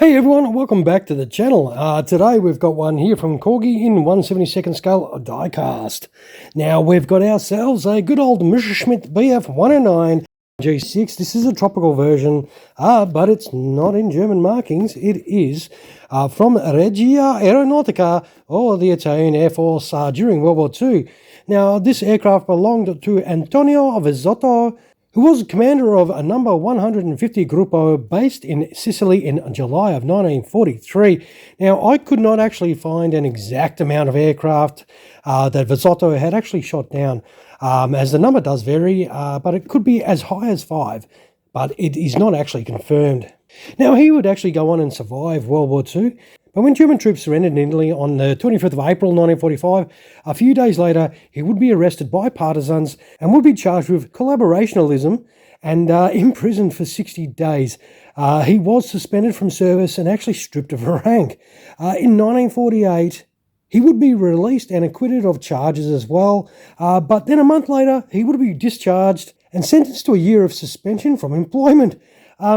Hey everyone, welcome back to the channel. Today we've got one here from Corgi in 1/72nd scale diecast. Now we've got ourselves a good old Messerschmitt Bf 109G-6. This is a tropical version, but it's not in German markings. It is from Regia Aeronautica, or the Italian Air Force during World War II. Now this aircraft belonged to Antonio Vizzotto, who was commander of a No.150Âº Gruppo based in Sicily in July of 1943. Now, I could not actually find an exact amount of aircraft that Vizzotto had actually shot down, as the number does vary, but it could be as high as 5, but it is not actually confirmed. Now, he would actually go on and survive World War II, but when German troops surrendered in Italy on the 25th of April 1945, a few days later he would be arrested by partisans and would be charged with collaborationism and imprisoned for 60 days. He was suspended from service and actually stripped of rank. In 1948, he would be released and acquitted of charges as well, but then a month later he would be discharged and sentenced to a year of suspension from employment.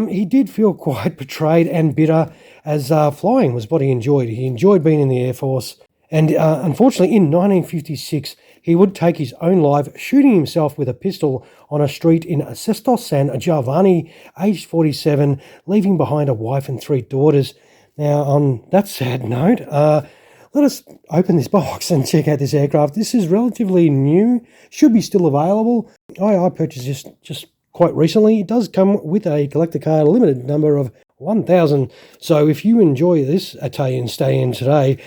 He did feel quite betrayed and bitter, as flying was what he enjoyed. He enjoyed being in the Air Force. And unfortunately, in 1956, he would take his own life, shooting himself with a pistol on a street in Sesto San Giovanni, aged 47, leaving behind a wife and 3 daughters. Now, on that sad note, let us open this box and check out this aircraft. This is relatively new, should be still available. I purchased this just quite recently. It does come with a collector card, a limited number of 1,000. So if you enjoy this Italian stay-in today,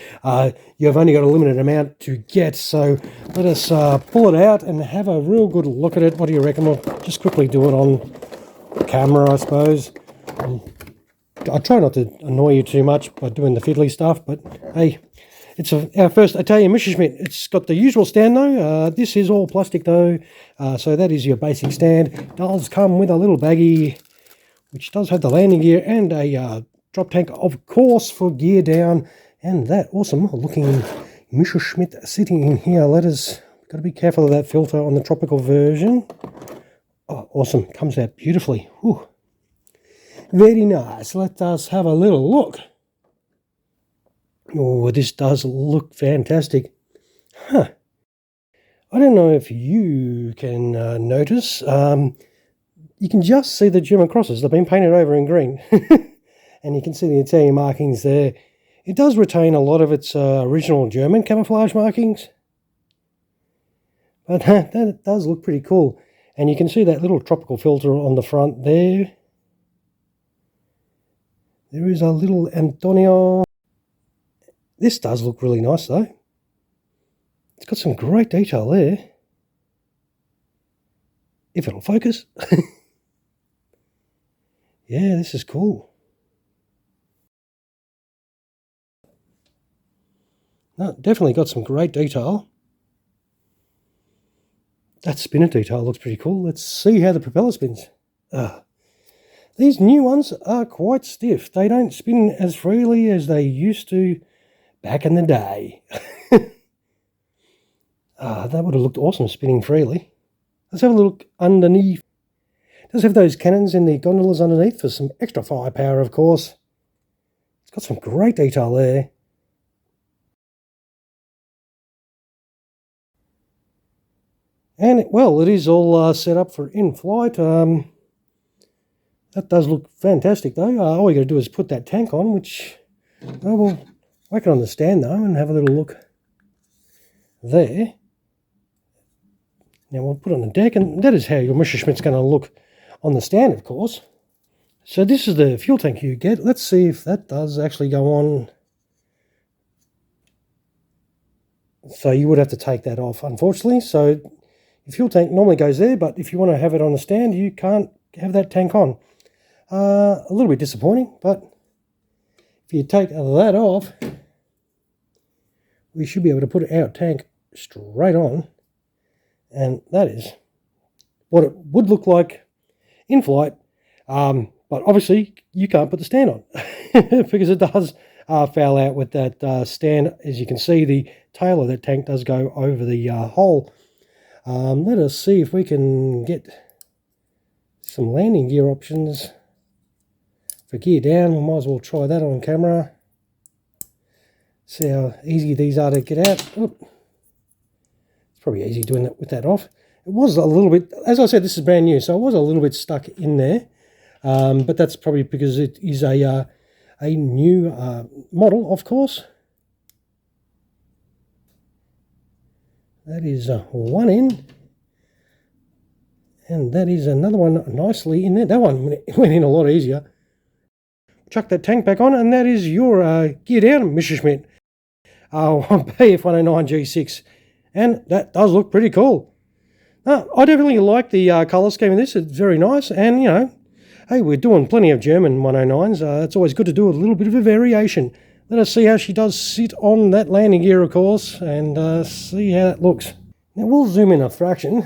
you've only got a limited amount to get. So let us pull it out and have a real good look at it. What do you reckon? We'll just quickly do it on camera, I suppose. I try not to annoy you too much by doing the fiddly stuff, but hey, it's our first Italian Messerschmitt. It's got the usual stand though. This is all plastic though, so that is your basic stand. It does come with a little baggie, which does have the landing gear and a drop tank, of course, for gear down. And that awesome looking Messerschmitt sitting in here. Got to be careful of that filter on the tropical version. Oh, awesome. Comes out beautifully. Whew. Very nice. Let us have a little look. Oh, this does look fantastic. Huh. I don't know if you can notice. You can just see the German crosses. They've been painted over in green. And you can see the Italian markings there. It does retain a lot of its original German camouflage markings. But that does look pretty cool. And you can see that little tropical filter on the front there. There is a little Antonio. This does look really nice though. It's got some great detail there. If it'll focus. Yeah, this is cool. No, definitely got some great detail. That spinner detail looks pretty cool. Let's see how the propeller spins. These new ones are quite stiff. They don't spin as freely as they used to back in the day. That would have looked awesome spinning freely. Let's have a look underneath. It does have those cannons in the gondolas underneath for some extra firepower, of course. It's got some great detail there. And, well, it is all set up for in-flight. That does look fantastic, though. All you got to do is put that tank on, which, well, we'll whack it on the stand, though, and have a little look there. Now we'll put it on the deck, and that is how your Messerschmitt's going to look on the stand, of course. So this is the fuel tank you get. Let's see if that does actually go on. So you would have to take that off, unfortunately. So the fuel tank normally goes there, but if you want to have it on the stand, you can't have that tank on. A little bit disappointing, but if you take that off, we should be able to put our tank straight on. And that is what it would look like in flight. But obviously you can't put the stand on because it does foul out with that stand. As you can see, the tail of that tank does go over the hole. Let us see if we can get some landing gear options For gear down, we might as well try that on camera. See how easy these are to get out. Oop. It's probably easy doing that with that off. It was a little bit, as I said, this is brand new, so I was a little bit stuck in there. But that's probably because it is a new model, of course. That is one in. And that is another one nicely in there. That one went in a lot easier. Chuck that tank back on, and that is your gear down Messerschmitt Bf 109G-6. And that does look pretty cool. I definitely like the colour scheme of this. It's very nice. And, you know, hey, we're doing plenty of German 109s. It's always good to do a little bit of a variation. Let us see how she does sit on that landing gear, of course, and see how it looks. Now, we'll zoom in a fraction.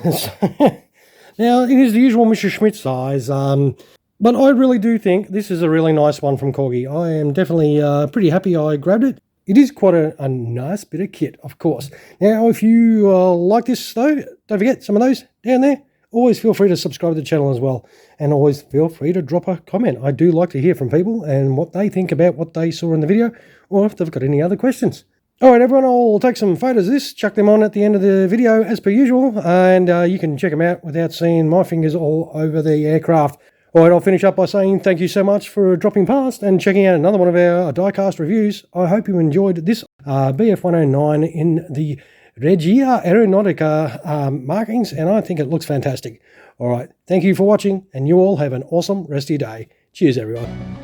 Now, it is the usual Messerschmitt size, but I really do think this is a really nice one from Corgi. I am definitely pretty happy I grabbed it. It is quite a nice bit of kit, of course. Now, if you like this, though, don't forget some of those down there. Always feel free to subscribe to the channel as well. And always feel free to drop a comment. I do like to hear from people and what they think about what they saw in the video, or if they've got any other questions. All right, everyone, I'll take some photos of this, chuck them on at the end of the video as per usual, and you can check them out without seeing my fingers all over the aircraft. All right, I'll finish up by saying thank you so much for dropping past and checking out another one of our diecast reviews. I hope you enjoyed this Bf 109 in the Regia Aeronautica markings, and I think it looks fantastic. All right, thank you for watching, and you all have an awesome rest of your day. Cheers, everyone.